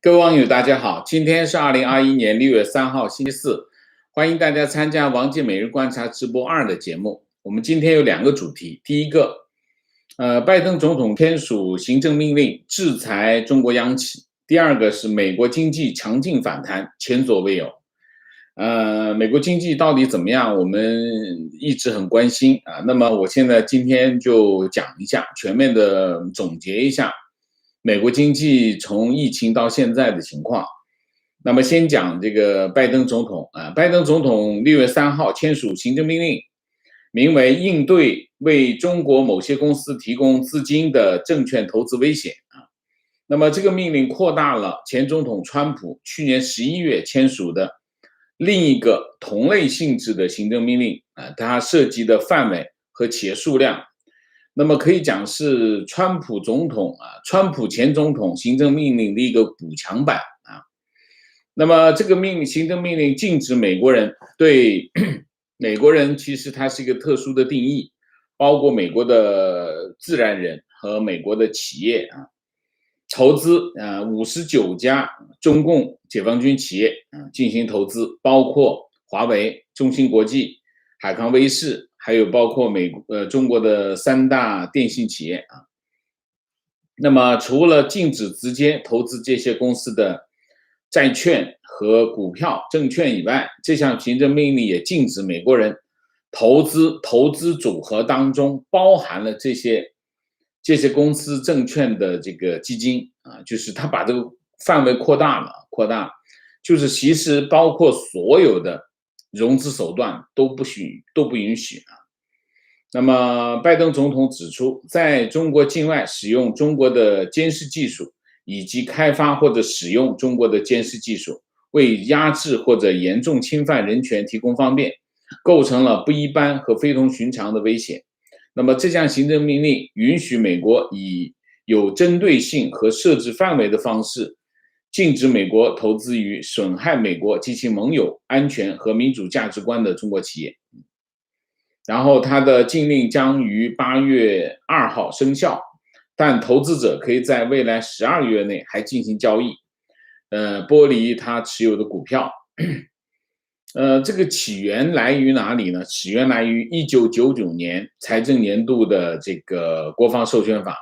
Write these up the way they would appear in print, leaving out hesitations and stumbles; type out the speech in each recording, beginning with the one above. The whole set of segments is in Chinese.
各位网友，大家好，今天是2021年6月3号，星期四，欢迎大家参加王杰每日观察直播2的节目。我们今天有2个主题，第一个，拜登总统签署行政命令制裁中国央企；第二个是美国经济强劲反弹，前所未有。美国经济到底怎么样？我们一直很关心啊。那么我今天就讲一下，全面的总结一下美国经济从疫情到现在的情况。那么先讲这个拜登总统啊，拜登总统6月3号签署行政命令，名为应对为中国某些公司提供资金的证券投资危险啊。那么这个命令扩大了前总统川普去年11月签署的另一个同类性质的行政命令啊，它涉及的范围和企业数量。那么可以讲是川普前总统行政命令的一个补强版啊。那么这个行政命令禁止美国人对美国人，其实它是一个特殊的定义，包括美国的自然人和美国的企业啊，投资59家中共解放军企业进行投资，包括华为、中芯国际、海康威视，还有包括中国的3大电信企业啊。那么除了禁止直接投资这些公司的债券和股票证券以外，这项行政命令也禁止美国人投资组合当中包含了这些公司证券的这个基金啊，就是他把这个范围扩大，就是其实包括所有的融资手段都不允许啊。那么拜登总统指出，在中国境外使用中国的监视技术，以及开发或者使用中国的监视技术，为压制或者严重侵犯人权提供方便，构成了不一般和非同寻常的危险。那么这项行政命令允许美国以有针对性和设置范围的方式，禁止美国投资于损害美国及其盟友安全和民主价值观的中国企业。然后它的禁令将于8月2号生效，但投资者可以在未来12个月内还进行交易，剥离他持有的股票。这个起源来于哪里呢？起源来于1999年财政年度的这个国防授权法。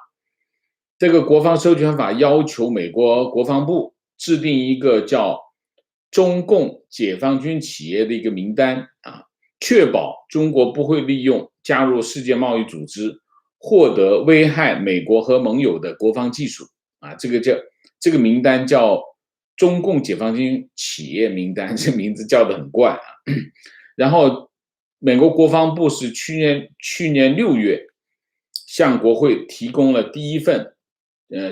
这个国防授权法要求美国国防部制定一个叫中共解放军企业的一个名单啊，确保中国不会利用加入世界贸易组织获得危害美国和盟友的国防技术啊，这个名单叫中共解放军企业名单，这名字叫得很怪啊。然后美国国防部是去年6月向国会提供了第一份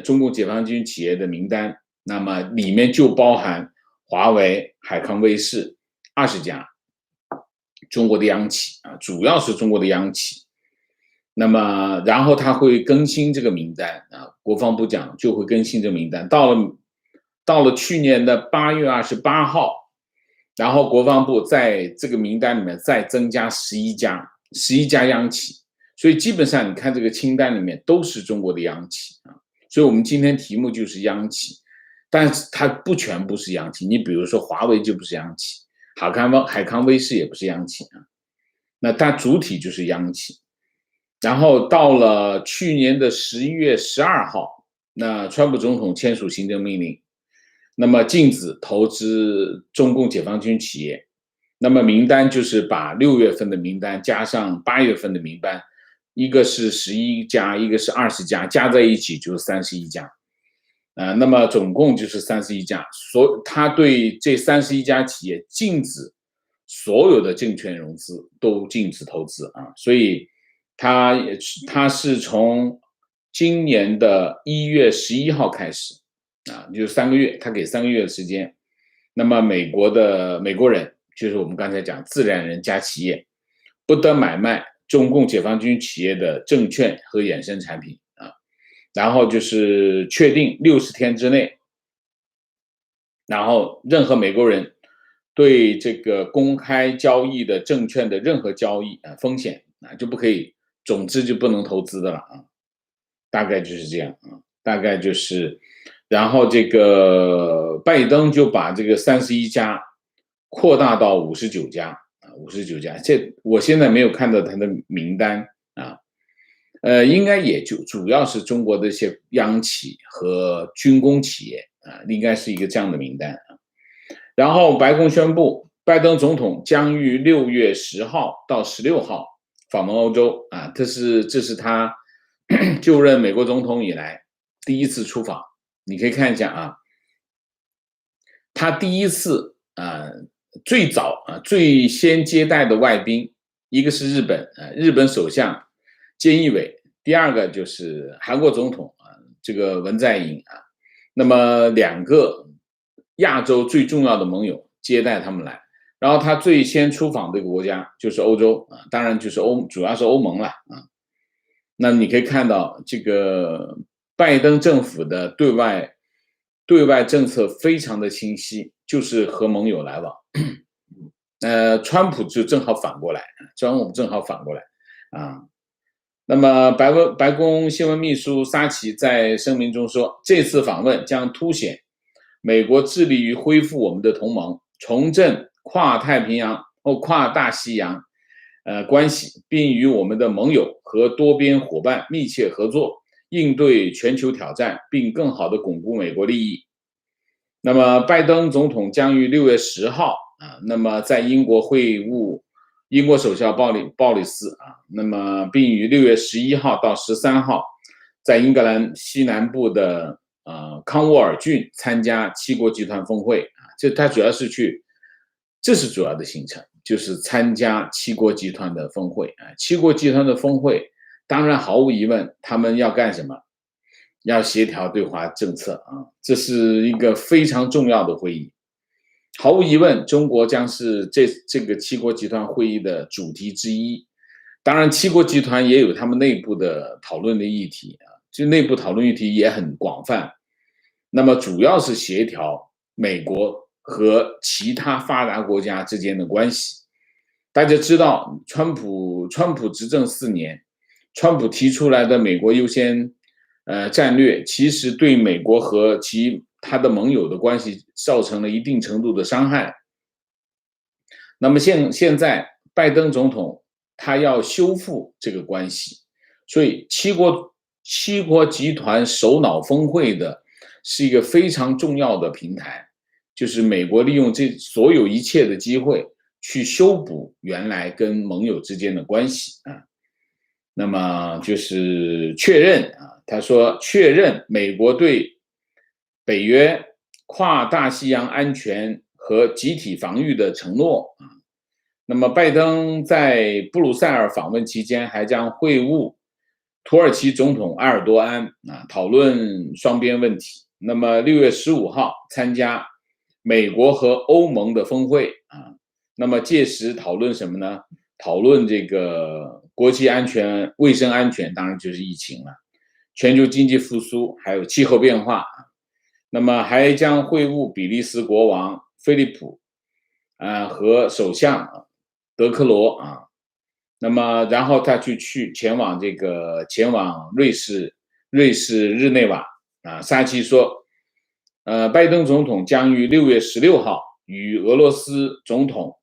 中共解放军企业的名单，那么里面就包含华为、海康威视20家中国的央企啊，主要是中国的央企。那么然后他会更新这个名单啊，国防部长就会更新这个名单。到了去年的8月28号，然后国防部在这个名单里面再增加11家央企，所以基本上你看这个清单里面都是中国的央企啊。所以我们今天题目就是央企，但是它不全部是央企。你比如说华为就不是央企，海康威视也不是央企啊，那它主体就是央企。然后到了去年的11月12号，那川普总统签署行政命令，那么禁止投资中共解放军企业。那么名单就是把6月份的名单加上8月份的名单，一个是11家，一个是20家，加在一起就是31家。那么总共就是31家，他对这31家企业禁止所有的证券融资，都禁止投资啊。所以他是从今年的1月11号开始啊，就是3个月，他给3个月的时间。那么美国人，就是我们刚才讲自然人加企业，不得买卖中共解放军企业的证券和衍生产品啊。然后就是确定60天之内，然后任何美国人对这个公开交易的证券的任何交易风险就不可以，总之就不能投资的了啊。大概就是这样啊，大概就是，然后这个拜登就把这个31家扩大到59家啊，五十九家，这我现在没有看到他的名单啊，应该也就主要是中国的一些央企和军工企业啊，应该是一个这样的名单啊。然后白宫宣布，拜登总统将于6月10号到16号访问欧洲啊，这是他就任美国总统以来第一次出访。你可以看一下啊，他第一次最早最先接待的外宾，一个是日本日本首相菅义伟，第二个就是韩国总统这个文在寅啊，那么两个亚洲最重要的盟友接待他们来，然后他最先出访的国家就是欧洲啊，当然就是主要是欧盟了啊。那你可以看到这个拜登政府的对外政策非常的清晰，就是和盟友来往。川普就正好反过来，啊。那么白宫新闻秘书沙奇在声明中说，这次访问将凸显美国致力于恢复我们的同盟，重振跨太平洋或跨大西洋关系，并与我们的盟友和多边伙伴密切合作，应对全球挑战，并更好地巩固美国利益。那么，拜登总统将于6月10号那么在英国会晤英国首相鲍里斯那么并于6月11号到13号在英格兰西南部的康沃尔郡参加七国集团峰会他主要是这是主要的行程，就是参加七国集团的峰会七国集团的峰会，当然毫无疑问，他们要干什么？要协调对华政策这是一个非常重要的会议。毫无疑问，中国将是这个七国集团会议的主题之一。当然，七国集团也有他们内部的讨论的议题就内部讨论议题也很广泛。那么主要是协调美国和其他发达国家之间的关系。大家知道，川普执政4年，川普提出来的美国优先战略，其实对美国和他的盟友的关系造成了一定程度的伤害。那么现在拜登总统他要修复这个关系，所以七国集团首脑峰会的是一个非常重要的平台，就是美国利用这所有一切的机会去修补原来跟盟友之间的关系那么就是确认他说确认美国对北约跨大西洋安全和集体防御的承诺那么拜登在布鲁塞尔访问期间还将会晤土耳其总统埃尔多安讨论双边问题。那么6月15号参加美国和欧盟的峰会那么届时讨论什么呢？讨论这个国际安全、卫生安全，当然就是疫情了，全球经济复苏，还有气候变化。那么还将会晤比利时国王菲利普和首相德克罗那么然后他前往瑞士日内瓦沙奇说拜登总统将于6月16号与俄罗斯总统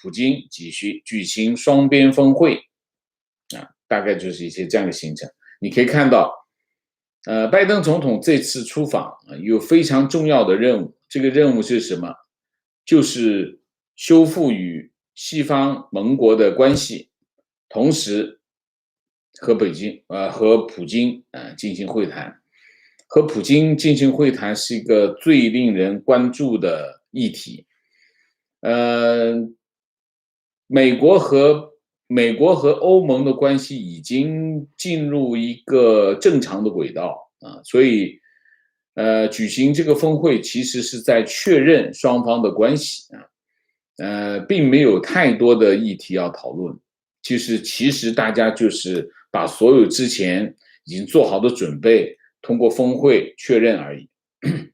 普京举行双边峰会大概就是一些这样的行程。你可以看到拜登总统这次出访有非常重要的任务，这个任务是什么？就是修复与西方盟国的关系，同时和普京进行会谈。和普京进行会谈是一个最令人关注的议题。美国和欧盟的关系已经进入一个正常的轨道所以举行这个峰会其实是在确认双方的关系并没有太多的议题要讨论，其实大家就是把所有之前已经做好的准备通过峰会确认而已。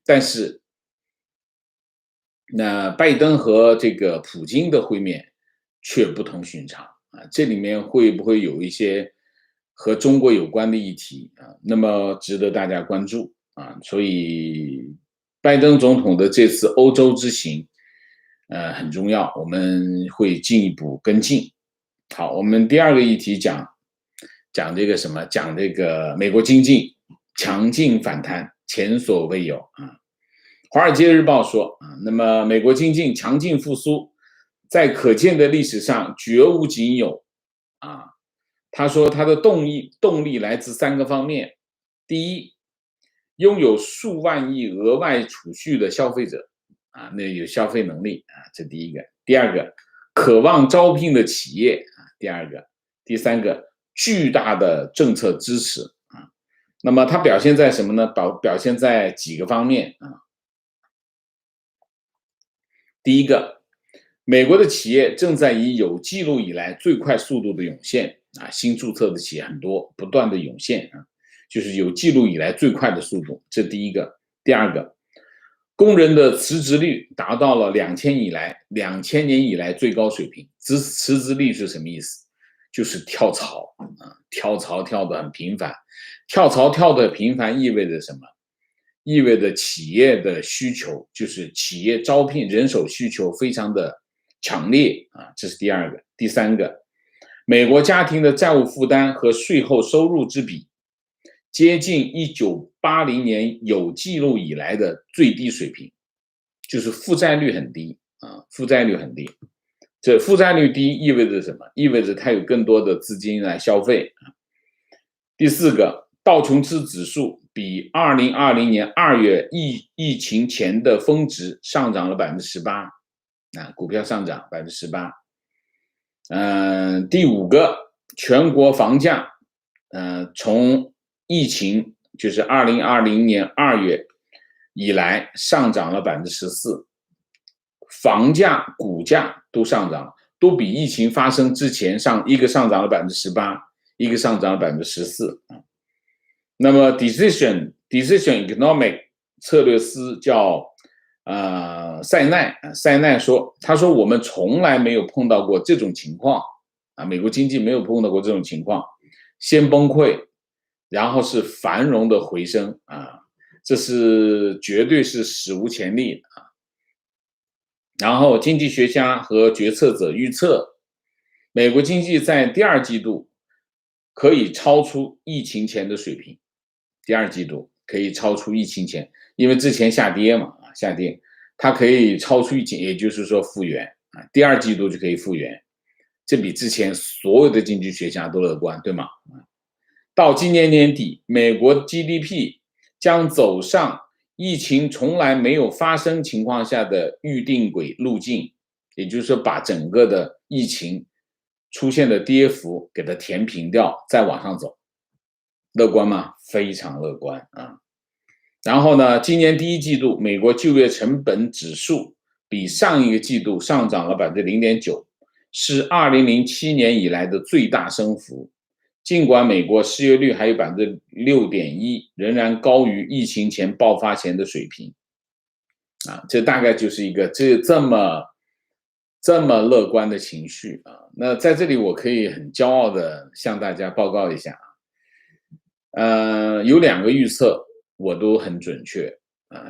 但是那拜登和这个普京的会面却不同寻常这里面会不会有一些和中国有关的议题那么值得大家关注所以拜登总统的这次欧洲之行很重要，我们会进一步跟进。好，我们第二个议题讲这个什么？讲这个美国经济强劲反弹，前所未有华尔街日报说那么美国经济强劲复苏，在可见的历史上绝无仅有他说他的动力来自3个方面：第一，拥有数万亿额外储蓄的消费者那有消费能力这第一个；第二个，渴望招聘的企业第二个；第三个，巨大的政策支持那么它表现在什么呢？表现在几个方面第一个，美国的企业正在以有记录以来最快速度的涌现新注册的企业很多，不断的涌现就是有记录以来最快的速度，这第一个。第二个，工人的辞职率达到了2000年以来最高水平。辞职率是什么意思？就是跳槽跳槽跳得很频繁。跳槽跳得频繁意味着什么？意味着企业的需求，就是企业招聘人手需求非常的强烈这是第二个。第三个，美国家庭的债务负担和税后收入之比接近1980年有记录以来的最低水平，就是负债率很低负债率很低。这负债率低意味着什么？意味着它有更多的资金来消费第四个，道琼斯指数比2020年2月疫情前的峰值上涨了 18%股票上涨 18%第五个，全国房价从疫情就是2020年2月以来上涨了 14%， 房价股价都上涨，都比疫情发生之前一个上涨了 18%， 一个上涨了 14%那么 Decision Economic 策略师叫塞奈说，他说我们从来没有碰到过这种情况美国经济没有碰到过这种情况，先崩溃，然后是繁荣的回升这是绝对是史无前例然后经济学家和决策者预测，美国经济在第二季度可以超出疫情前的水平。第二季度可以超出疫情前，因为之前下跌嘛下跌，它可以超出疫情，也就是说复原第二季度就可以复原，这比之前所有的经济学家都乐观，对吗？到今年年底，美国 GDP 将走上疫情从来没有发生情况下的预定路径，也就是说把整个的疫情出现的跌幅给它填平掉，再往上走。乐观吗？非常乐观然后呢，今年第一季度美国就业成本指数比上一个季度上涨了 0.9%， 是2007年以来的最大升幅。尽管美国失业率还有 6.1%， 仍然高于疫情前爆发前的水平这大概就是一个这么乐观的情绪那在这里我可以很骄傲的向大家报告一下有2个预测我都很准确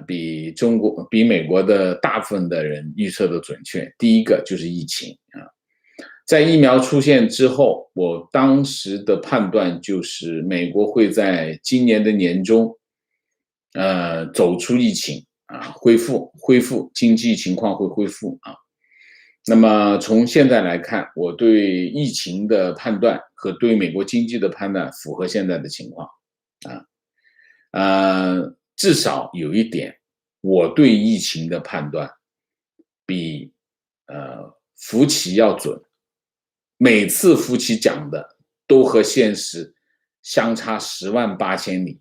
比美国的大部分的人预测的准确。第一个就是疫情在疫苗出现之后，我当时的判断就是美国会在今年的年中走出疫情恢复经济情况会恢复那么从现在来看，我对疫情的判断和对美国经济的判断符合现在的情况至少有一点，我对疫情的判断比福奇要准。每次福奇讲的都和现实相差108000里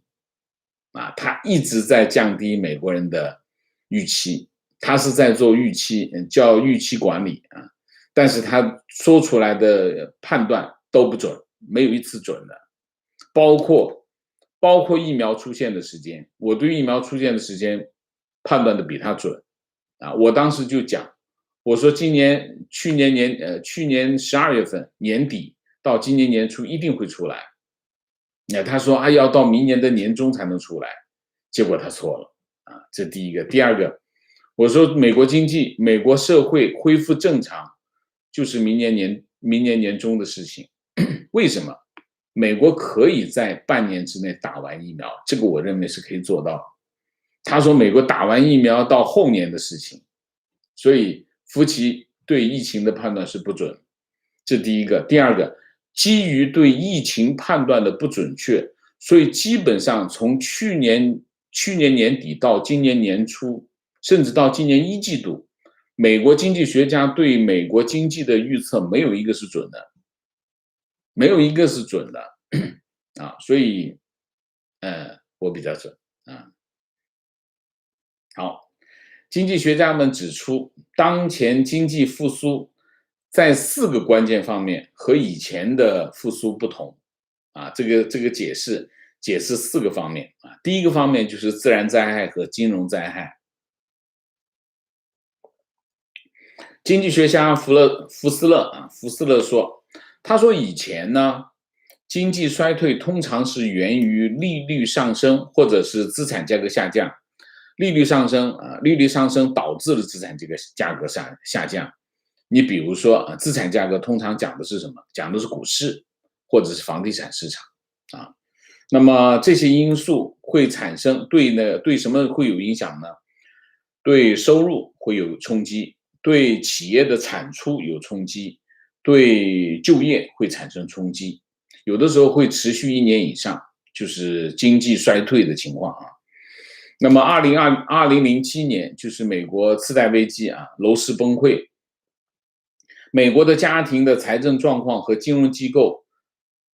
他一直在降低美国人的预期，他是在做叫预期管理但是他说出来的判断都不准，没有一次准的，包括疫苗出现的时间，我对疫苗出现的时间判断的比他准我当时就讲，我说去年12月份年底到今年年初一定会出来他说啊要到明年的年中才能出来，结果他错了啊，这第一个。第二个，我说美国经济、美国社会恢复正常，就是明年年中的事情。为什么？美国可以在半年之内打完疫苗，这个我认为是可以做到。他说美国打完疫苗到后年的事情，所以夫妻对疫情的判断是不准，这第一个。第二个，基于对疫情判断的不准确，所以基本上从去年年底到今年年初，甚至到今年一季度，美国经济学家对美国经济的预测没有一个是准的，没有一个是准的啊，所以我比较准啊。好，经济学家们指出，当前经济复苏在4个关键方面和以前的复苏不同啊。这个解释4个方面啊。第一个方面就是自然灾害和金融灾害。经济学家福斯勒说，他说以前呢，经济衰退通常是源于利率上升或者是资产价格下降。利率上升导致了资产这个价格下降。你比如说资产价格通常讲的是什么？讲的是股市或者是房地产市场啊。那么这些因素会产生对什么会有影响呢？对收入会有冲击，对企业的产出有冲击，对就业会产生冲击，有的时候会持续1年以上，就是经济衰退的情况啊。那么2007年就是美国次贷危机啊，楼市崩溃，美国的家庭的财政状况和金融机构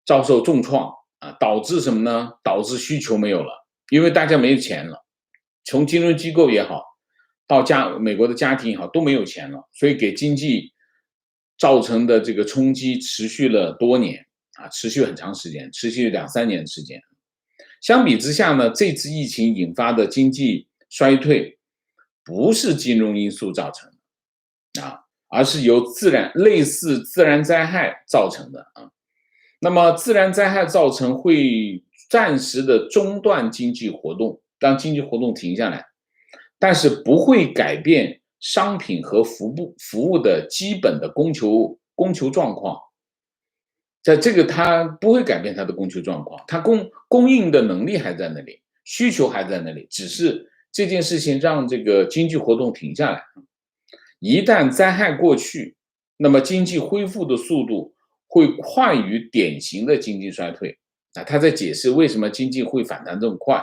遭受重创啊，导致什么呢？导致需求没有了，因为大家没有钱了，从金融机构也好，到美国的家庭也好，都没有钱了，所以给经济造成的这个冲击持续了多年啊，持续很长时间，持续2-3年的时间。相比之下呢，这次疫情引发的经济衰退不是金融因素造成的啊，而是由类似自然灾害造成的啊。那么自然灾害造成会暂时的中断经济活动，让经济活动停下来，但是不会改变商品和服务的基本的供求状况。在这个它不会改变它的供求状况，它供应的能力还在那里，需求还在那里，只是这件事情让这个经济活动停下来。一旦灾害过去，那么经济恢复的速度会快于典型的经济衰退啊。他在解释为什么经济会反弹这么快。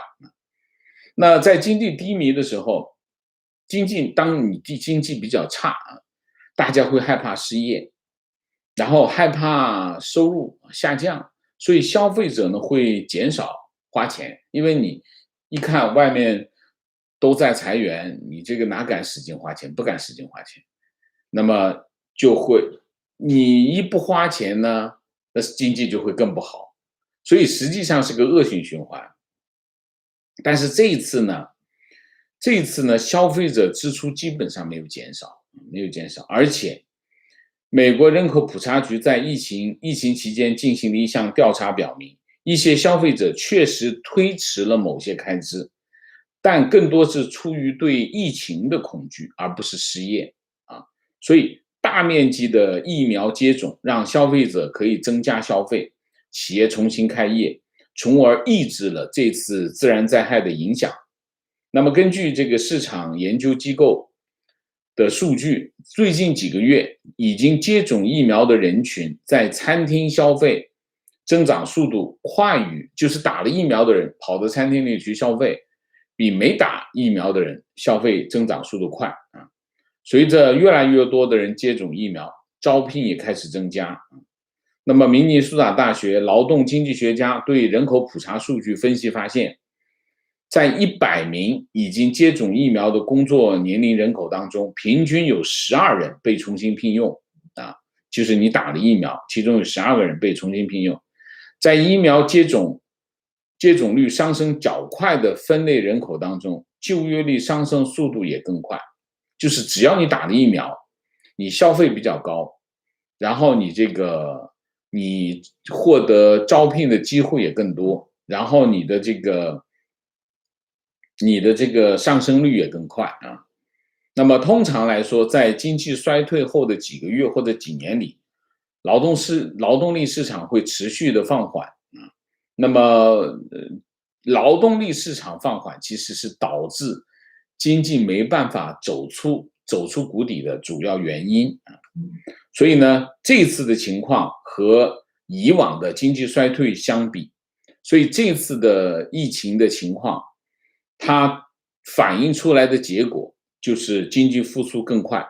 那在经济低迷的时候，当你经济比较差啊，大家会害怕失业，然后害怕收入下降，所以消费者呢会减少花钱，因为你一看外面都在裁员，你这个哪敢使劲花钱？不敢使劲花钱，那么你一不花钱呢，那经济就会更不好，所以实际上是个恶性循环。但是这一次呢，消费者支出基本上没有减少，而且美国人口普查局在疫情期间进行了一项调查，表明一些消费者确实推迟了某些开支，但更多是出于对疫情的恐惧，而不是失业啊。所以大面积的疫苗接种让消费者可以增加消费，企业重新开业，从而抑制了这次自然灾害的影响。那么根据这个市场研究机构的数据，最近几个月已经接种疫苗的人群在餐厅消费增长速度快于，就是打了疫苗的人跑到餐厅里去消费，比没打疫苗的人消费增长速度快啊。随着越来越多的人接种疫苗，招聘也开始增加。那么明尼苏达大学劳动经济学家对人口普查数据分析发现，在100名已经接种疫苗的工作年龄人口当中，平均有12人被重新聘用啊，就是你打了疫苗，其中有12个人被重新聘用。在疫苗接种率上升较快的分类人口当中，就业率上升速度也更快。就是只要你打了疫苗，你消费比较高，然后你这个你获得招聘的机会也更多，然后你的这个上升率也更快啊。那么通常来说，在经济衰退后的几个月或者几年里，劳动力市场会持续的放缓啊。那么，劳动力市场放缓其实是导致经济没办法走出谷底的主要原因啊。所以呢，这次的情况和以往的经济衰退相比，所以这次的疫情的情况，它反映出来的结果就是经济复苏更快，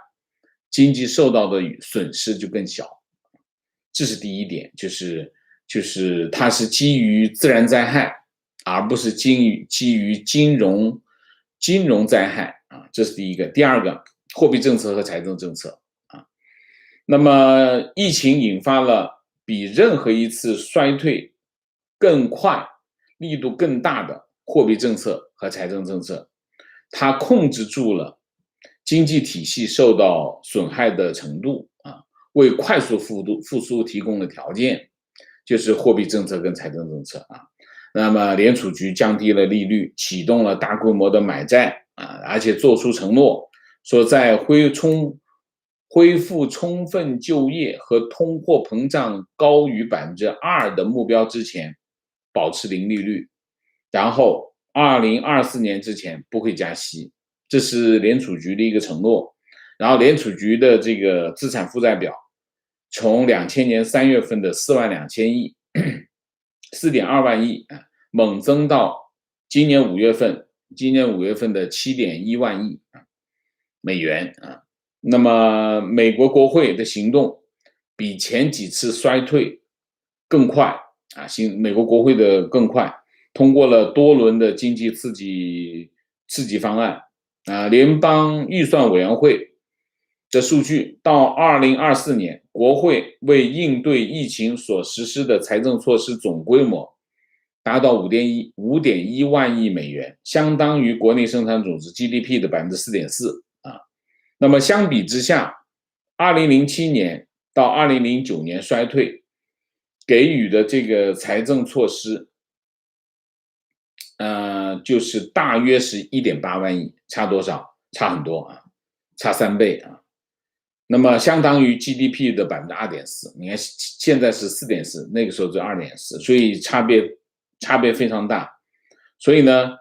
经济受到的损失就更小。这是第一点，就是它是基于自然灾害，而不是基于金融灾害啊，这是第一个。第二个，货币政策和财政政策啊。那么疫情引发了比任何一次衰退更快、力度更大的货币政策和财政政策，它控制住了经济体系受到损害的程度啊，为快速复苏提供了条件，就是货币政策跟财政政策啊。那么联储局降低了利率，启动了大规模的买债啊，而且做出承诺，说在恢复充分就业和通货膨胀高于2%的目标之前，保持零利率，然后2024年之前不会加息，这是联储局的一个承诺。然后联储局的这个资产负债表从2000年3月份的42000亿4.2万亿猛增到今年5月份的7.1万亿美元啊。那么美国国会的行动比前几次衰退更快啊，美国国会的更快，通过了多轮的经济刺激方案啊。联邦预算委员会的数据，到2024年，国会为应对疫情所实施的财政措施总规模达到5.1万亿美元，相当于国内生产总值 GDP 的4.4%啊。那么相比之下，2007年到2009年衰退给予的这个财政措施，就是大约是1.8万亿，差多少？差很多啊，差3倍啊。那么相当于 GDP 的2.4%，你看现在是4.4%，那个时候是2.4%，所以差别非常大。所以呢，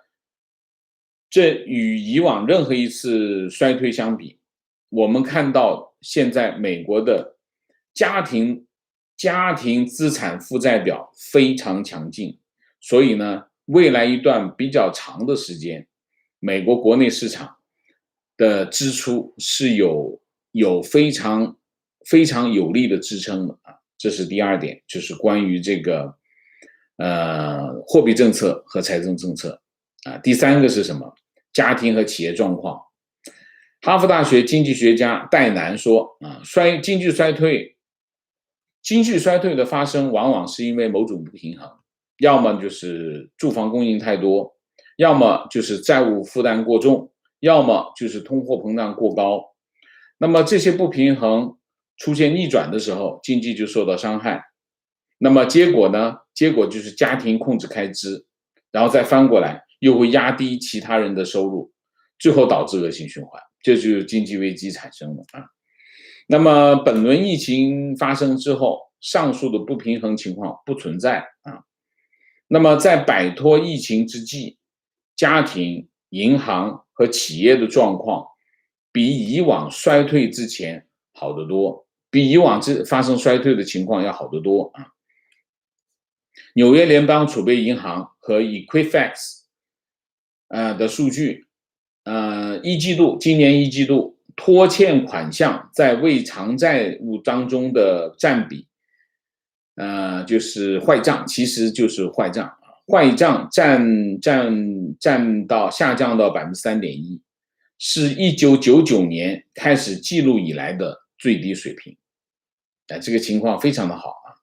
这与以往任何一次衰退相比，我们看到现在美国的家庭资产负债表非常强劲，所以呢，未来一段比较长的时间，美国国内市场的支出是有非常有力的支撑的啊。这是第二点，就是关于这个货币政策和财政政策啊。第三个是什么？家庭和企业状况。哈佛大学经济学家戴南说啊，经济衰退的发生往往是因为某种不平衡，要么就是住房供应太多，要么就是债务负担过重，要么就是通货膨胀过高。那么这些不平衡出现逆转的时候，经济就受到伤害。那么结果呢？结果就是家庭控制开支，然后再翻过来又会压低其他人的收入，最后导致恶性循环，这就是经济危机产生了啊。那么本轮疫情发生之后，上述的不平衡情况不存在啊。那么在摆脱疫情之际，家庭、银行和企业的状况比以往衰退之前好得多，比以往发生衰退的情况要好得多啊。纽约联邦储备银行和 Equifax 的数据，今年一季度拖欠款项在未偿债务当中的占比，就是坏账，其实就是坏账，坏账下降到3.1%，是1999年开始记录以来的最低水平，这个情况非常的好啊。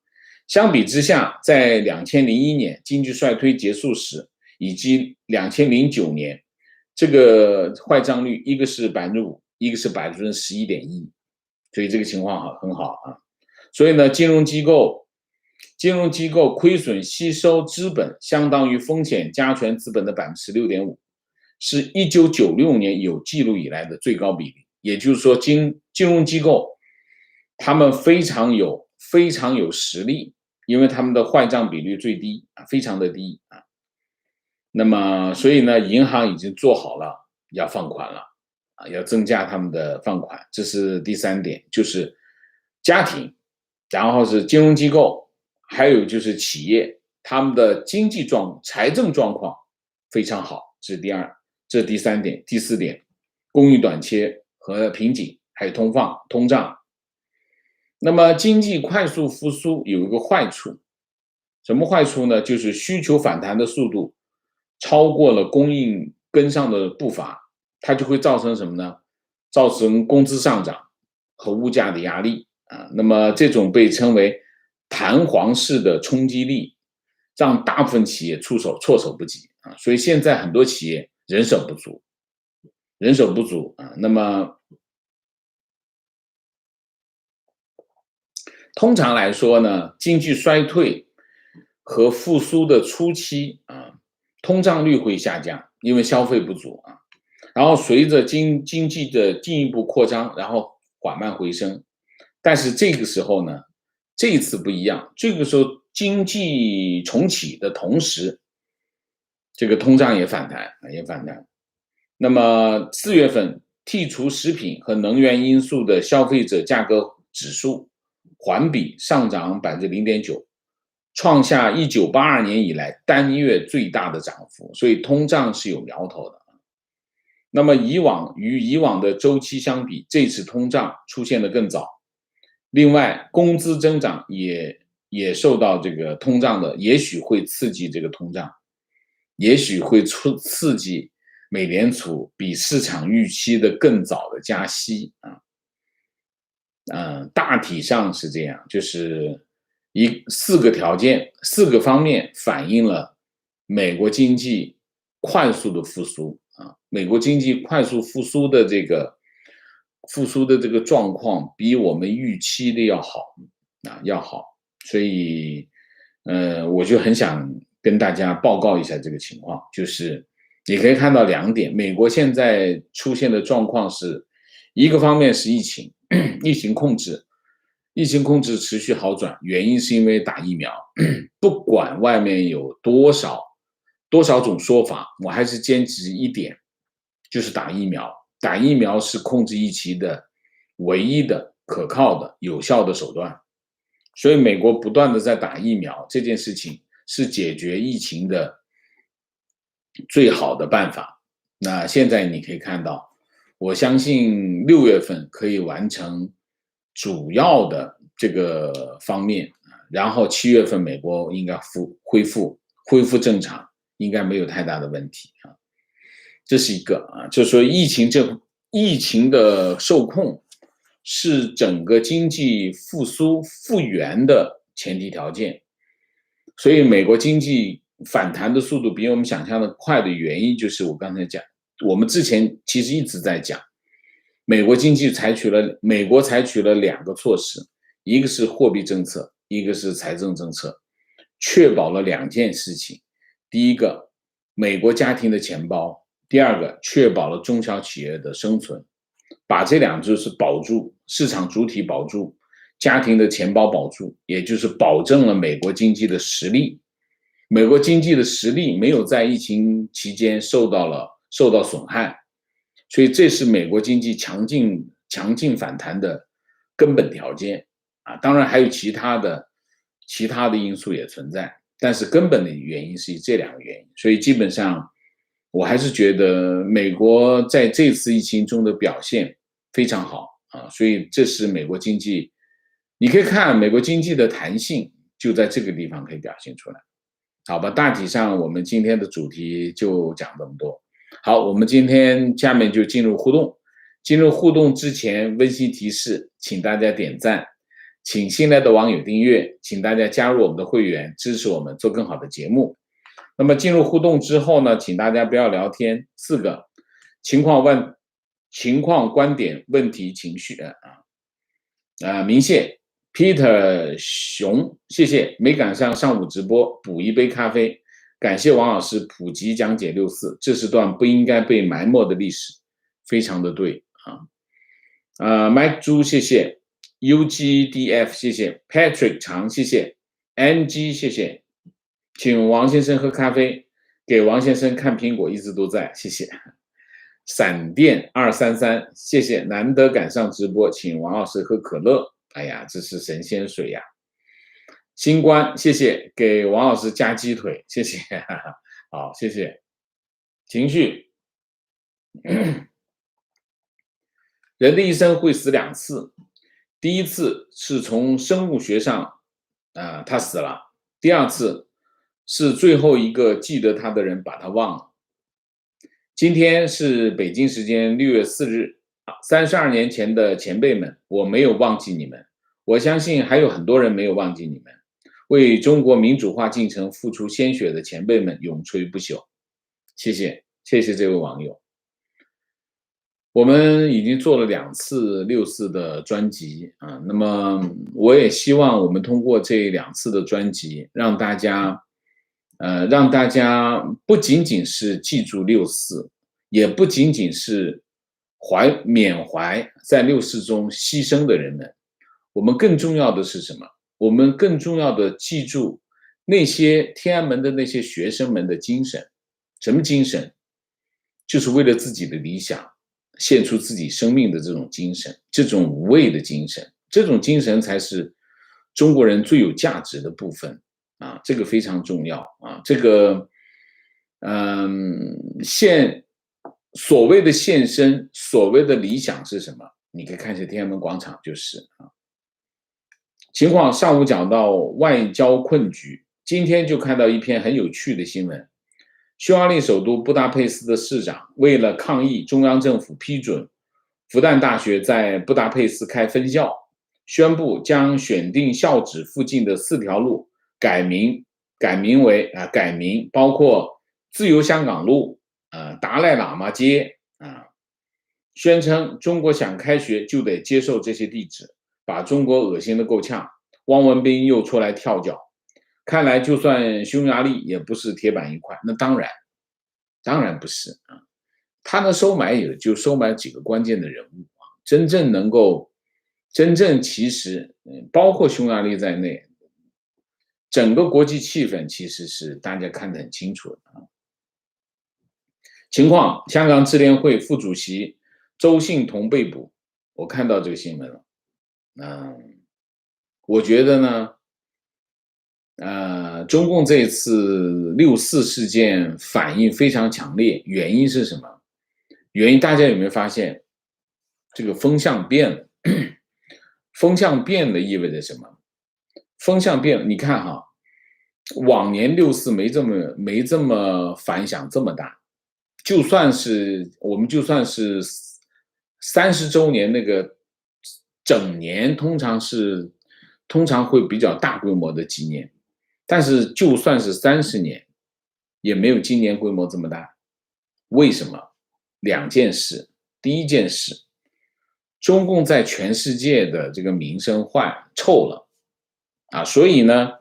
相比之下，在2001年经济衰退结束时，以及2009年，这个坏账率一个是5%，一个是11.1%，所以这个情况很好啊。所以呢，金融机构金融机构亏损吸收资本相当于风险加权资本的 6.5%， 是1996年有记录以来的最高比例。也就是说金融机构他们非常有实力，因为他们的坏账比率最低，非常的低。那么所以呢，银行已经做好了要放款了，要增加他们的放款。这是第3点，就是家庭，然后是金融机构，还有就是企业，他们的财政状况非常好，这是第3点。第4点，供应短缺和瓶颈，还有通胀。那么经济快速复苏有一个坏处，什么坏处呢？就是需求反弹的速度超过了供应跟上的步伐，它就会造成什么呢？造成工资上涨和物价的压力那么这种被称为弹簧式的冲击力，让大部分企业措手不及所以现在很多企业人手不足那么通常来说呢，经济衰退和复苏的初期通胀率会下降，因为消费不足然后随着经济的进一步扩张，然后缓慢回升。但是这个时候呢，这一次不一样，这个时候经济重启的同时，这个通胀也反弹。那么4月份剔除食品和能源因素的消费者价格指数环比上涨 0.9%， 创下1982年以来单月最大的涨幅，所以通胀是有苗头的。那么与以往的周期相比，这次通胀出现的更早。另外，工资增长也受到这个通胀的，也许会刺激这个通胀，也许会刺激美联储比市场预期的更早的加息大体上是这样，就是4个方面反映了美国经济快速的复苏美国经济快速复苏的这个状况比我们预期的要好所以我就很想跟大家报告一下这个情况，就是你可以看到2点，美国现在出现的状况是，一个方面是疫情控制持续好转，原因是因为打疫苗不管外面有多少种说法，我还是坚持一点，就是打疫苗是控制疫情的唯一的可靠的有效的手段。所以美国不断的在打疫苗，这件事情是解决疫情的最好的办法。那现在你可以看到，我相信6月份可以完成主要的这个方面，然后7月份美国应该恢复正常，应该没有太大的问题这是一个就是说疫情的受控是整个经济复原的前提条件。所以美国经济反弹的速度比我们想象的快的原因，就是我刚才讲，我们之前其实一直在讲，美国采取了2个措施，一个是货币政策，一个是财政政策，确保了2件事情。第一个，美国家庭的钱包；第二个，确保了中小企业的生存。把这2就是保住市场主体，保住家庭的钱包，保住，也就是保证了美国经济的实力。美国经济的实力没有在疫情期间受到损害，所以这是美国经济强劲反弹的根本条件当然还有其他的因素也存在，但是根本的原因是这2个原因。所以基本上我还是觉得美国在这次疫情中的表现非常好所以这是美国经济，你可以看美国经济的弹性就在这个地方可以表现出来。好吧，大体上我们今天的主题就讲这么多。好，我们今天下面就进入互动。进入互动之前，温馨提示，请大家点赞，请新来的网友订阅，请大家加入我们的会员，支持我们做更好的节目。那么进入互动之后呢，请大家不要聊天，4个情况、观点、问题、情绪明谢 Peter 熊，谢谢，没赶上上午直播，补一杯咖啡。感谢王老师普及讲解64，这是段不应该被埋没的历史，非常的对啊。Mike 猪，谢谢 UGDF， 谢谢 Patrick 长，谢谢 NG， 谢谢，请王先生喝咖啡，给王先生看苹果，一直都在，谢谢。闪电233，谢谢，难得赶上直播，请王老师喝可乐。哎呀，这是神仙水呀！新冠，谢谢，给王老师加鸡腿，谢谢，好，谢谢。情绪，人的一生会死2次，第一次是从生物学上，他死了；第二次是最后一个记得他的人把他忘了。今天是北京时间6月4日，32年前的前辈们，我没有忘记你们，我相信还有很多人没有忘记你们。为中国民主化进程付出鲜血的前辈们永垂不朽，谢谢，谢谢这位网友。我们已经做了2次64的专辑啊，那么我也希望我们通过这2次的专辑，让大家不仅仅是记住64，也不仅仅是缅怀在64中牺牲的人们，我们更重要的是什么？我们更重要的记住那些天安门的那些学生们的精神。什么精神？就是为了自己的理想献出自己生命的这种精神，这种无畏的精神，这种精神才是中国人最有价值的部分啊，这个非常重要啊。这个所谓的献身，所谓的理想是什么？你可以看一下天安门广场就是啊。情况上午讲到外交困局，今天就看到一篇很有趣的新闻。匈牙利首都布达佩斯的市长为了抗议中央政府批准复旦大学在布达佩斯开分校，宣布将选定校址附近的4条路改名，包括自由香港路、达赖喇嘛街宣称中国想开学就得接受这些地址，把中国恶心得够呛。汪文斌又出来跳脚，看来就算匈牙利也不是铁板一块。那当然不是啊，他的收买也就收买几个关键的人物啊，真正其实包括匈牙利在内，整个国际气氛其实是大家看得很清楚的啊。情况，香港支联会副主席周幸彤被捕，我看到这个新闻了。我觉得呢，中共这次64事件反应非常强烈，原因是什么？原因大家有没有发现，这个风向变了？风向变了意味着什么？风向变了，你看哈，往年64没这么反响这么大，就算是30周年那个整年，通常会比较大规模的纪念，但是就算是30年，也没有今年规模这么大。为什么？2件事。第一件事，中共在全世界的这个名声臭了啊，所以呢，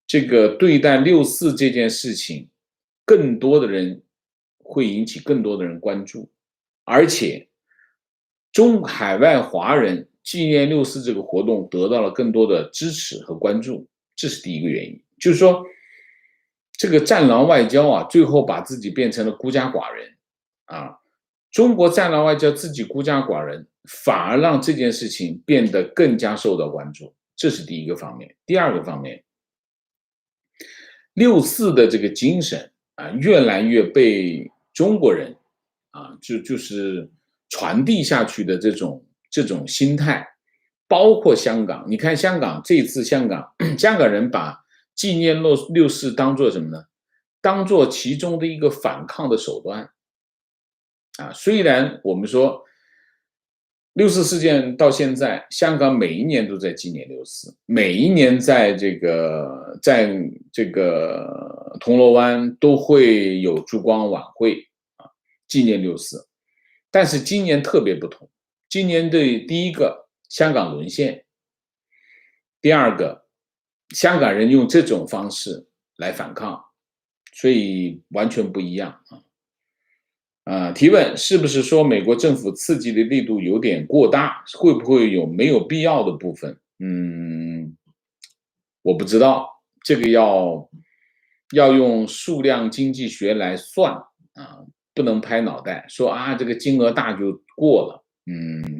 这个对待64这件事情，更多的人会引起更多的人关注，而且海外华人纪念64这个活动得到了更多的支持和关注，这是第一个原因。就是说，这个战狼外交啊，最后把自己变成了孤家寡人啊。中国战狼外交自己孤家寡人，反而让这件事情变得更加受到关注，这是第一个方面。第二个方面，64的这个精神啊，越来越被中国人啊，就是传递下去的这种心态，包括香港。你看香港这次香港人把纪念64当作什么呢？当作其中的一个反抗的手段啊。虽然我们说64事件到现在，香港每一年都在纪念64，每一年在这个铜锣湾都会有烛光晚会啊，纪念64。但是今年特别不同，今年的第一个香港沦陷第二个，香港人用这种方式来反抗，所以完全不一样提问是不是说美国政府刺激的力度有点过大，会不会有没有必要的部分？我不知道，这个要用数量经济学来算不能拍脑袋说这个金额大就过了。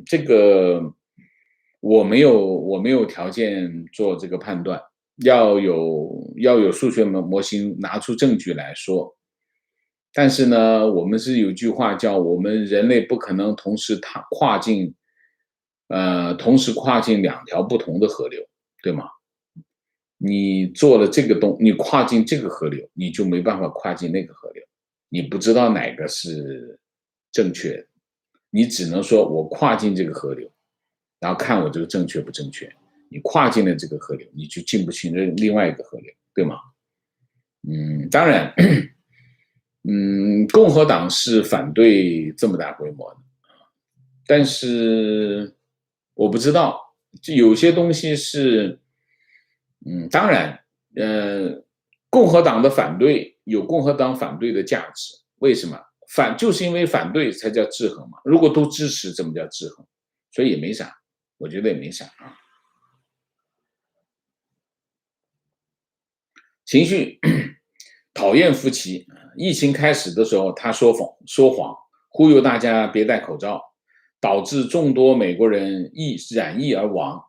这个我没有条件做这个判断，要有数学模型拿出证据来说。但是呢，我们是有句话叫我们人类不可能同时跨进2条不同的河流，对吗？你做了这个你跨进这个河流，你就没办法跨进那个河流，你不知道哪个是正确的，你只能说我跨进这个河流，然后看我这个正确不正确。你跨进了这个河流，你就进不去另外一个河流，对吗？当然。共和党是反对这么大规模的，但是我不知道，就有些东西是，当然，共和党的反对有共和党反对的价值，为什么？就是因为反对才叫制衡嘛，如果都支持，怎么叫制衡？所以也没啥，我觉得也没啥情绪讨厌夫妻，疫情开始的时候，他说谎，忽悠大家别戴口罩，导致众多美国人染疫而亡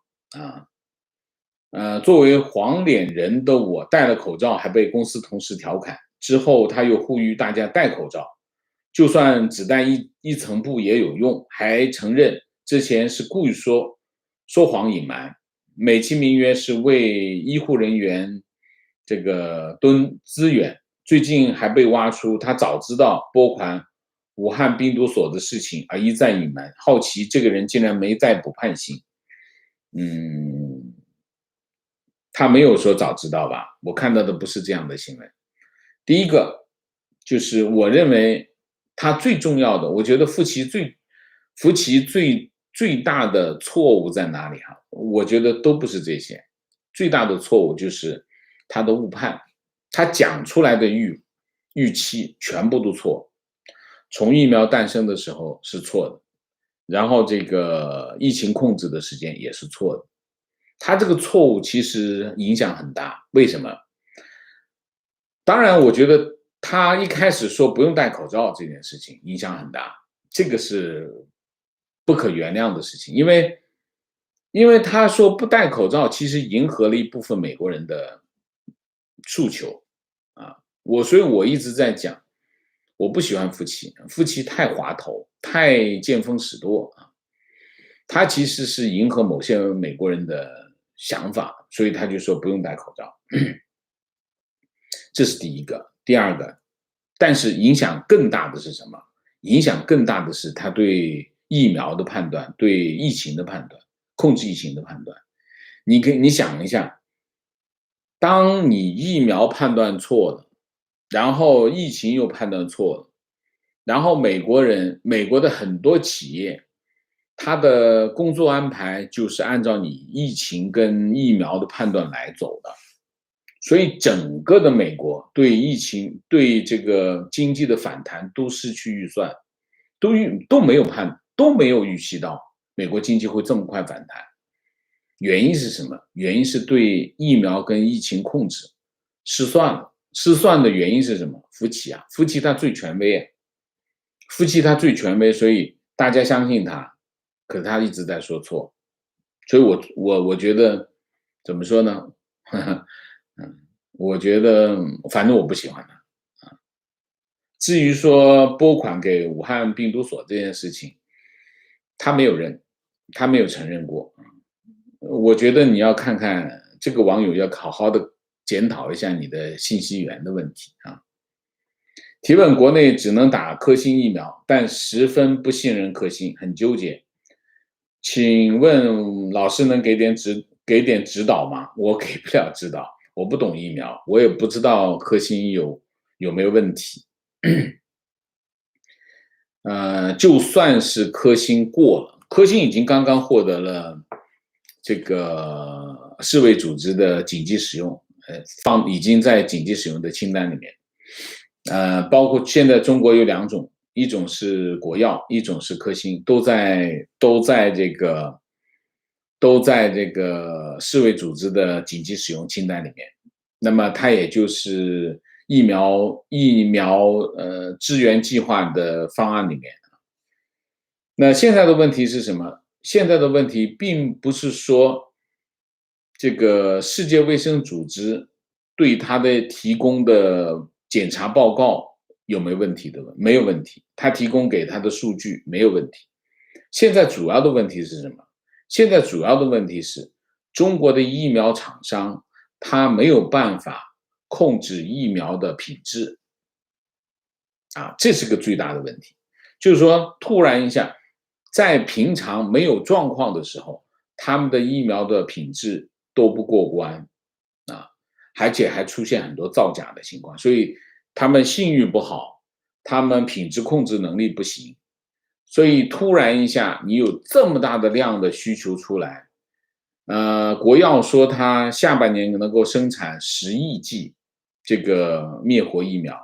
作为黄脸人的我戴了口罩，还被公司同事调侃。之后他又呼吁大家戴口罩，就算只戴一层布也有用，还承认之前是故意说谎隐瞒，美其名曰是为医护人员这个蹲资源。最近还被挖出他早知道拨款武汉病毒所的事情而一再隐瞒，好奇这个人竟然没逮捕判刑。他没有说早知道吧，我看到的不是这样的新闻。第一个就是我认为他最重要的，我觉得福奇最大的错误在哪里我觉得都不是这些，最大的错误就是他的误判，他讲出来的预期全部都错，从疫苗诞生的时候是错的，然后这个疫情控制的时间也是错的。他这个错误其实影响很大，为什么？当然，我觉得他一开始说不用戴口罩这件事情影响很大，这个是不可原谅的事情，因为他说不戴口罩，其实迎合了一部分美国人的诉求所以我一直在讲，我不喜欢夫妻太滑头，太见风使舵他其实是迎合某些美国人的想法，所以他就说不用戴口罩，这是第一个。第二个，但是影响更大的是什么？影响更大的是他对疫苗的判断，对疫情的判断，控制疫情的判断。你想一下，当你疫苗判断错了，然后疫情又判断错了，然后美国的很多企业他的工作安排就是按照你疫情跟疫苗的判断来走的，所以整个的美国对疫情、对这个经济的反弹都失去预算，都没有预期到美国经济会这么快反弹。原因是什么？原因是对疫苗跟疫情控制失算了。失算的原因是什么？福奇他最权威所以大家相信他。可是他一直在说错，所以我觉得怎么说呢？我觉得反正我不喜欢他至于说拨款给武汉病毒所这件事情，他没有承认过我觉得你要看看这个网友要好好的检讨一下你的信息源的问题提问：国内只能打科兴疫苗，但十分不信任科兴，很纠结。请问老师能给点指导吗？我给不了指导，我不懂疫苗，我也不知道科兴有没有问题。就算是科兴过了，科兴已经刚刚获得了这个世卫组织的紧急使用，已经在紧急使用的清单里面。包括现在中国有2种，一种是国药，一种是科兴，都在这个世卫组织的紧急使用清单里面。那么它也就是疫苗支援计划的方案里面。那现在的问题是什么？现在的问题并不是说这个世界卫生组织对它的提供的检查报告有没有问题的？没有问题，他提供给他的数据没有问题。现在主要的问题是什么？现在主要的问题是中国的疫苗厂商他没有办法控制疫苗的品质这是个最大的问题。就是说突然一下在平常没有状况的时候，他们的疫苗的品质都不过关而且还出现很多造假的情况，所以他们信誉不好，他们品质控制能力不行。所以突然一下你有这么大的量的需求出来，国药说它下半年能够生产10亿剂这个灭活疫苗，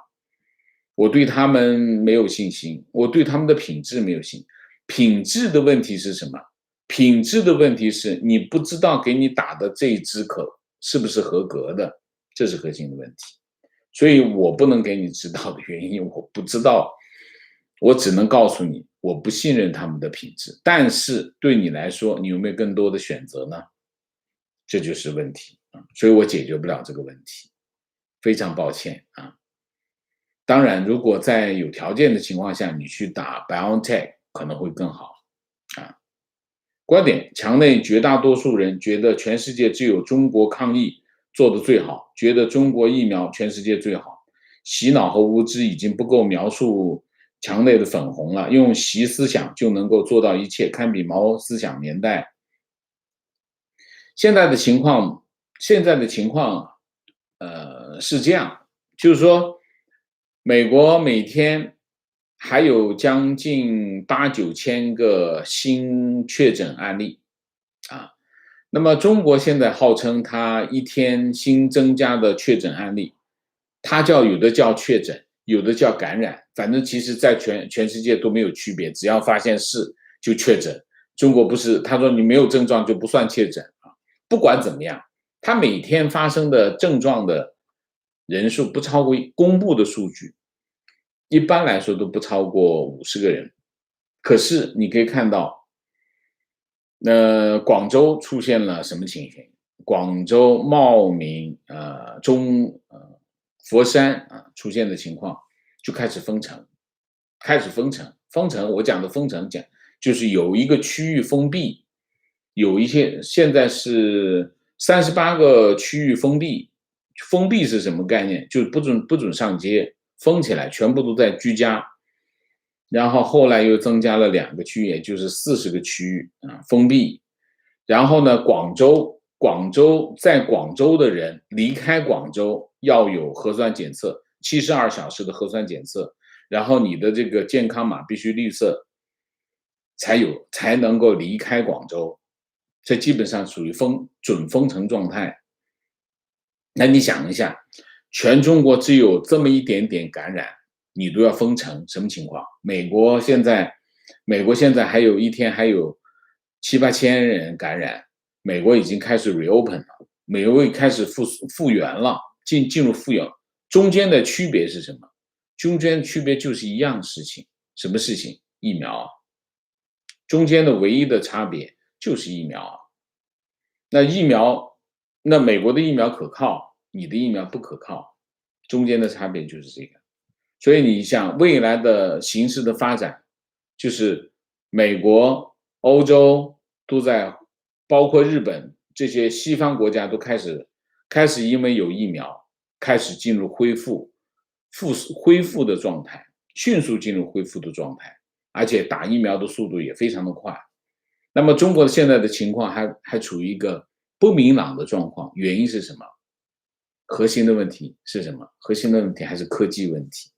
我对他们没有信心，我对他们的品质没有信心。品质的问题是什么？品质的问题是你不知道给你打的这一支是不是合格的，这是核心的问题。所以我不能给你指导的原因，我不知道，我只能告诉你，我不信任他们的品质。但是对你来说，你有没有更多的选择呢？这就是问题所以我解决不了这个问题，非常抱歉当然，如果在有条件的情况下，你去打 BioNTech 可能会更好观点：墙内绝大多数人觉得全世界只有中国抗疫做得最好，觉得中国疫苗全世界最好。洗脑和无知已经不够描述墙内的粉红了，用习思想就能够做到一切，堪比毛思想年代。现在的情况是这样，就是说美国每天还有将近8、9千个新确诊案例那么中国现在号称它一天新增加的确诊案例，它有的叫确诊，有的叫感染，反正其实在全世界都没有区别，只要发现是就确诊。中国不是，他说你没有症状就不算确诊不管怎么样，它每天发生的症状的人数不超过公布的数据，一般来说都不超过50个人。可是你可以看到广州出现了什么情形？广州、茂名、佛山出现的情况就开始封城，我讲的封城就是有一个区域封闭，有一些现在是38个区域封闭。封闭是什么概念？就是不准上街，封起来，全部都在居家。然后后来又增加了2个区域，也就是40个区域封闭。然后呢，在广州的人离开广州要有核酸检测，72小时的核酸检测，然后你的这个健康码必须绿色，才能够离开广州。这基本上属于准封城状态。那你想一下，全中国只有这么一点点感染，你都要封城，什么情况？美国现在一天还有7、8千人感染，美国已经开始 reopen 了，美国开始复原了，进入复原。中间的区别是什么？中间的区别就是一样事情，什么事情？疫苗。中间的唯一的差别就是疫苗。那美国的疫苗可靠，你的疫苗不可靠，中间的差别就是这个。所以你想未来的形势的发展，就是美国、欧洲都在，包括日本这些西方国家都开始因为有疫苗，开始进入恢复的状态，迅速进入恢复的状态，而且打疫苗的速度也非常的快。那么中国现在的情况还处于一个不明朗的状况，原因是什么？核心的问题是什么？核心的问题还是科技问题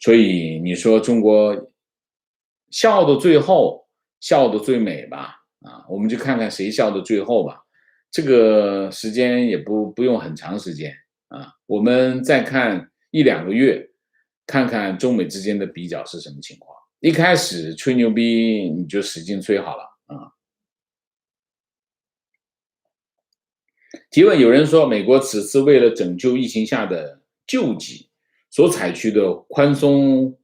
所以你说中国笑到最后，笑得最美吧，我们就看看谁笑到最后吧。这个时间也不用很长时间我们再看1-2个月，看看中美之间的比较是什么情况。一开始吹牛逼你就使劲吹好了提问有人说，美国此次为了拯救疫情下的救济所采取的宽松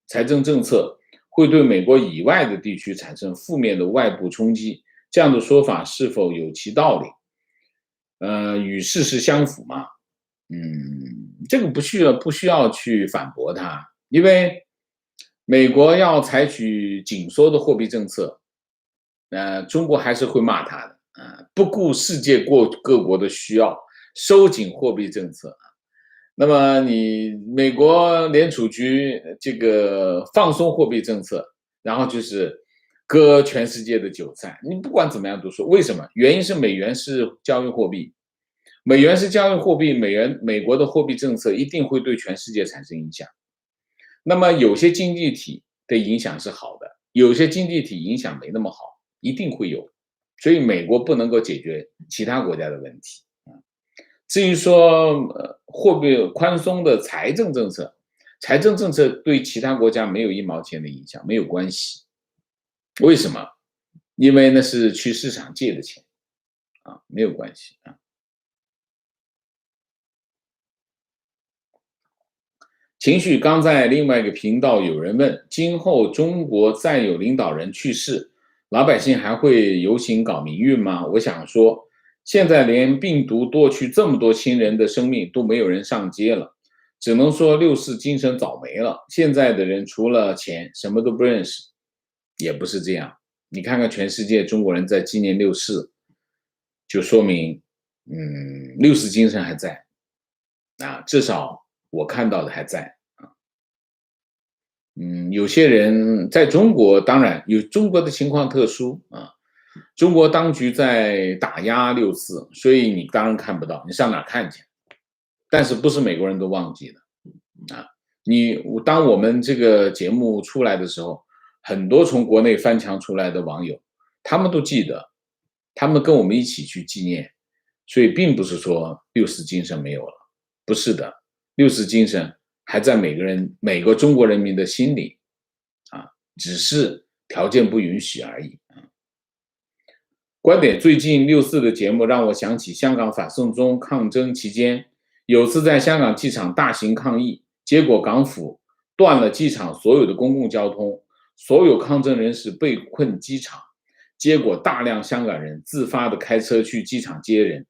财政政策，会对美国以外的地区产生负面的外部冲击，这样的说法是否有其道理？与事实相符吗？这个不需要去反驳它，因为美国要采取紧缩的货币政策，中国还是会骂他的不顾世界各国的需要，收紧货币政策那么你美国联储局这个放松货币政策，然后就是割全世界的韭菜。你不管怎么样都说，为什么？原因是美元是交易货币，美元是交易货币，美国的货币政策一定会对全世界产生影响。那么有些经济体的影响是好的，有些经济体影响没那么好，一定会有。所以美国不能够解决其他国家的问题至于说货币宽松的财政政策，财政政策对其他国家没有1毛钱的影响，没有关系。为什么？因为那是去市场借的钱没有关系情绪刚在另外一个频道有人问，今后中国再有领导人去世，老百姓还会游行搞民运吗？我想说，现在连病毒夺去这么多亲人的生命都没有人上街了，只能说6·4精神早没了。现在的人除了钱什么都不认识，也不是这样。你看看全世界中国人在纪念6·4，就说明6·4精神还在至少我看到的还在有些人在中国，当然有中国的情况特殊中国当局在打压6·4，所以你当然看不到，你上哪看去？但是不是每个人都忘记了当我们这个节目出来的时候，很多从国内翻墙出来的网友，他们都记得，他们跟我们一起去纪念，所以并不是说6·4精神没有了，不是的，6·4精神还在每个中国人民的心里只是条件不允许而已观点最近6·4的节目让我想起香港反送中抗争期间，有次在香港机场大型抗议，结果港府断了机场所有的公共交通，所有抗争人士被困机场，结果大量香港人自发的开车去机场接人，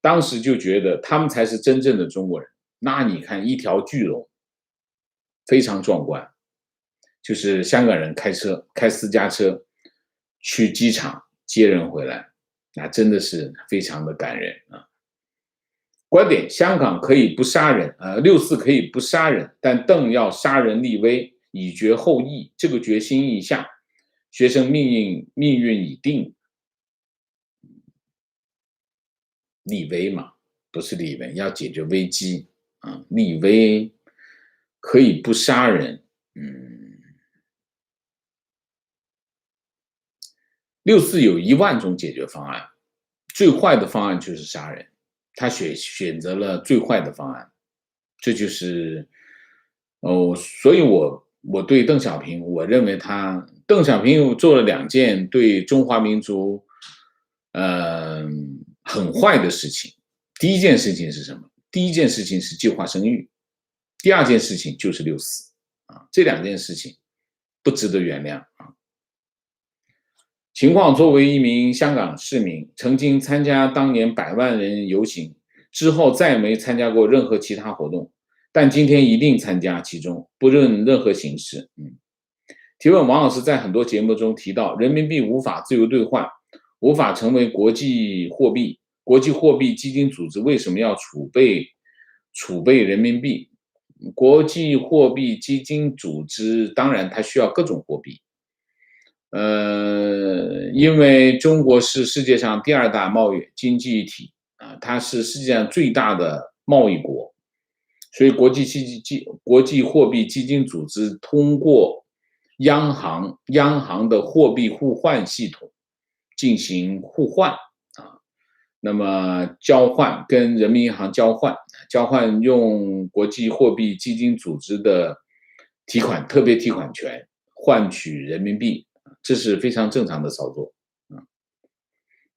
当时就觉得他们才是真正的中国人。那你看一条巨龙，非常壮观，就是香港人开私家车去机场接人回来，那真的是非常的感人观点：香港可以不杀人6·4可以不杀人，但邓要杀人立威，以绝后疫。这个决心一下，学生命运已定。立威嘛，不是立威，要解决危机立威可以不杀人6·4有1万种解决方案，最坏的方案就是杀人，他选择了最坏的方案，这就是所以我对邓小平，我认为邓小平做了2件对中华民族很坏的事情。第一件事情是什么？第一件事情是计划生育，第2件事情就是6·4这2件事情不值得原谅情况：作为一名香港市民，曾经参加当年100万人游行，之后再没参加过任何其他活动，但今天一定参加其中，不论任何形式。提问：王老师在很多节目中提到，人民币无法自由兑换，无法成为国际货币，国际货币基金组织为什么要储备人民币？国际货币基金组织当然它需要各种货币。因为中国是世界上第2大贸易经济体它是世界上最大的贸易国，所以国际货币基金组织通过央行的货币互换系统，进行互换啊，那么交换跟人民银行交换用国际货币基金组织的特别提款权换取人民币，这是非常正常的操作。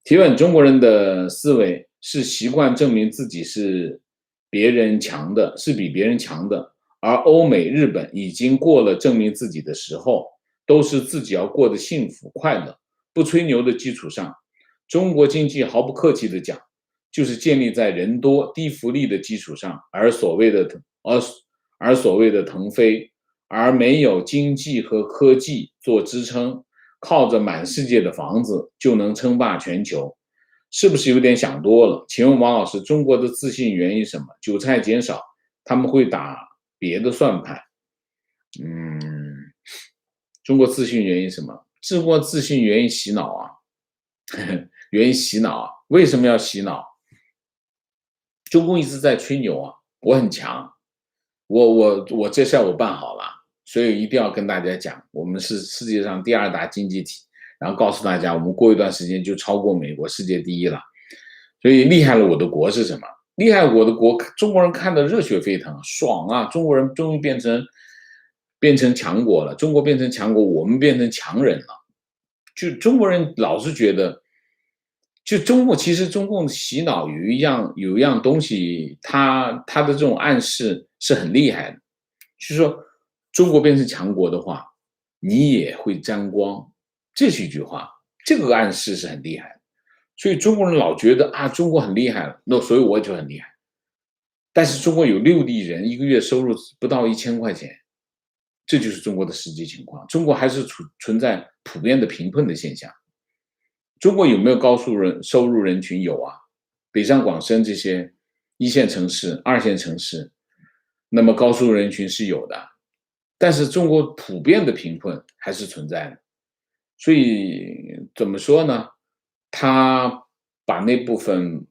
提问：中国人的思维是习惯证明自己是别人强的，是比别人强的，而欧美、日本已经过了证明自己的时候，都是自己要过得幸福快乐。不吹牛的基础上，中国经济毫不客气地讲，就是建立在人多低福利的基础上，而所谓的腾飞，而没有经济和科技做支撑，靠着满世界的房子就能称霸全球，是不是有点想多了？请问王老师，中国的自信源于什么？韭菜减少，他们会打别的算盘。中国自信源于什么？中国自信源于洗脑啊，源于洗脑啊。为什么要洗脑？中共一直在吹牛啊，我很强，我这事儿我办好了，所以一定要跟大家讲，我们是世界上第2大经济体，然后告诉大家，我们过一段时间就超过美国世界第1了。所以厉害了我的国是什么？厉害我的国，中国人看得热血沸腾，爽啊！中国人终于变成强国了，中国变成强国，我们变成强人了。就中国人老是觉得，就其实中共洗脑有一样东西，它的这种暗示是很厉害的，就是说中国变成强国的话，你也会沾光，这是一句话，这个暗示是很厉害的。所以中国人老觉得啊，中国很厉害了，那所以我就很厉害。但是中国有6亿人，一个月收入不到1000块钱，这就是中国的实际情况。中国还是存在普遍的贫困的现象。中国有没有高收入人群？有啊，北上广深这些1线城市、2线城市，那么高收入人群是有的，但是中国普遍的贫困还是存在的。所以怎么说呢？他把那部分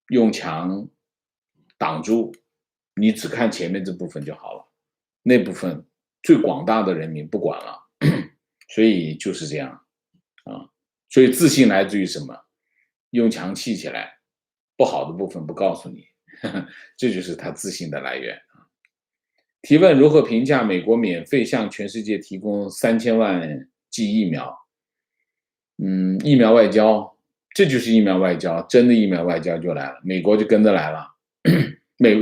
用墙挡住，你只看前面这部分就好了，那部分最广大的人民不管了，所以就是这样啊。所以自信来自于什么？用墙砌起来，不好的部分不告诉你，这就是他自信的来源。提问：如何评价美国免费向全世界提供3000万剂疫苗？疫苗外交，这就是疫苗外交，真的疫苗外交就来了，美国就跟着来了。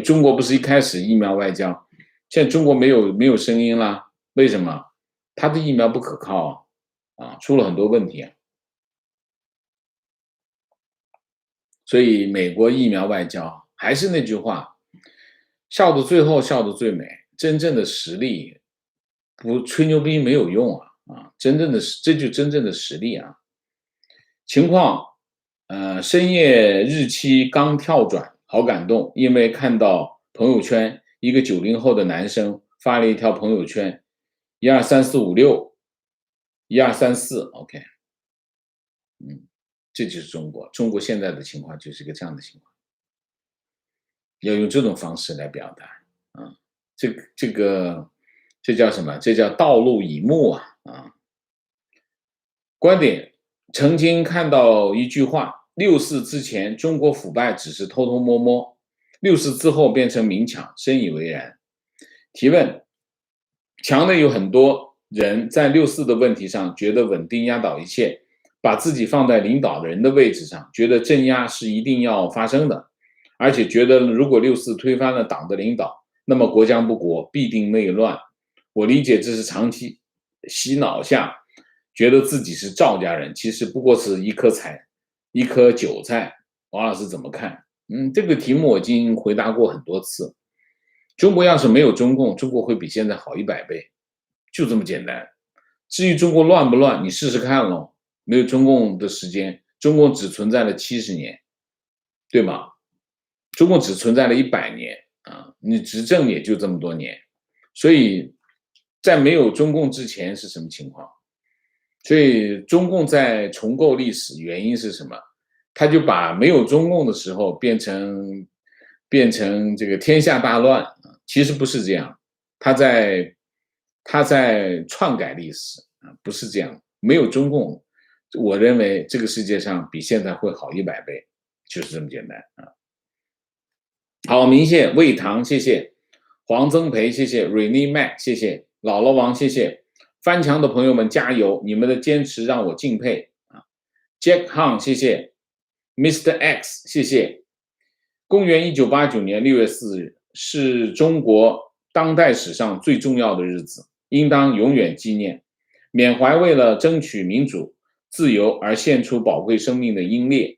中国不是一开始疫苗外交，现在中国没有声音了，为什么？他的疫苗不可靠啊，出了很多问题啊。所以美国疫苗外交还是那句话，笑到最后笑得最美，真正的实力不吹牛逼没有用啊，这就真正的实力啊。情况，深夜日期刚跳转，好感动，因为看到朋友圈一个90后的男生发了一条朋友圈，12345612334 ，OK，这就是中国，中国现在的情况就是一个这样的情况，要用这种方式来表达啊，这叫什么？这叫道路以目啊。观点。曾经看到一句话：64之前中国腐败只是偷偷摸摸，64之后变成明抢，深以为然。提问：强的有很多人在64的问题上觉得稳定压倒一切，把自己放在领导人的位置上，觉得镇压是一定要发生的，而且觉得如果64推翻了党的领导，那么国将不国，必定内乱。我理解这是长期洗脑下觉得自己是赵家人，其实不过是一颗韭菜。王老师怎么看？这个题目我已经回答过很多次。中国要是没有中共，中国会比现在好100倍，就这么简单。至于中国乱不乱，你试试看咯。没有中共的时间，中共只存在了70年，对吗？中共只存在了100年啊，你执政也就这么多年，所以在没有中共之前是什么情况？所以中共在重构历史原因是什么？他就把没有中共的时候变成这个天下大乱，其实不是这样，他在篡改历史啊，不是这样。没有中共，我认为这个世界上比现在会好100倍，就是这么简单啊。好，明谢魏唐，谢谢黄增培，谢谢 Renee Mac， 谢谢姥姥王，谢谢翻墙的朋友们加油，你们的坚持让我敬佩啊。Jack Han， 谢谢 Mr. X， 谢谢。公元1989年6月4日是中国当代史上最重要的日子，应当永远纪念，缅怀为了争取民主自由而献出宝贵生命的英烈。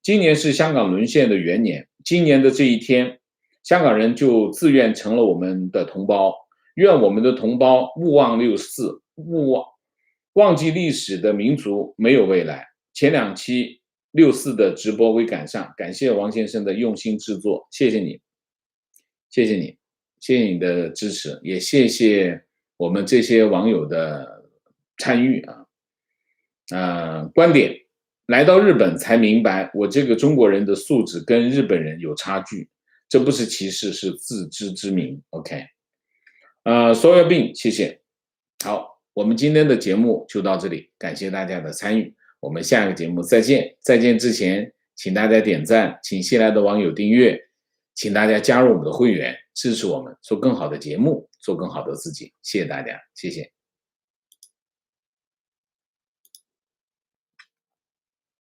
今年是香港沦陷的元年，今年的这一天，香港人就自愿成了我们的同胞。愿我们的同胞勿忘64，忘记历史的民族没有未来。前2期64的直播未赶上，感谢王先生的用心制作，谢谢你，谢谢你，谢谢你的支持，也谢谢我们这些网友的参与啊。观点，来到日本才明白，我这个中国人的素质跟日本人有差距，这不是歧视，是自知之明。OK，所有病，谢谢。好，我们今天的节目就到这里，感谢大家的参与，我们下个节目再见。再见之前，请大家点赞，请新来的网友订阅，请大家加入我们的会员，支持我们做更好的节目，做更好的自己。谢谢大家，谢谢。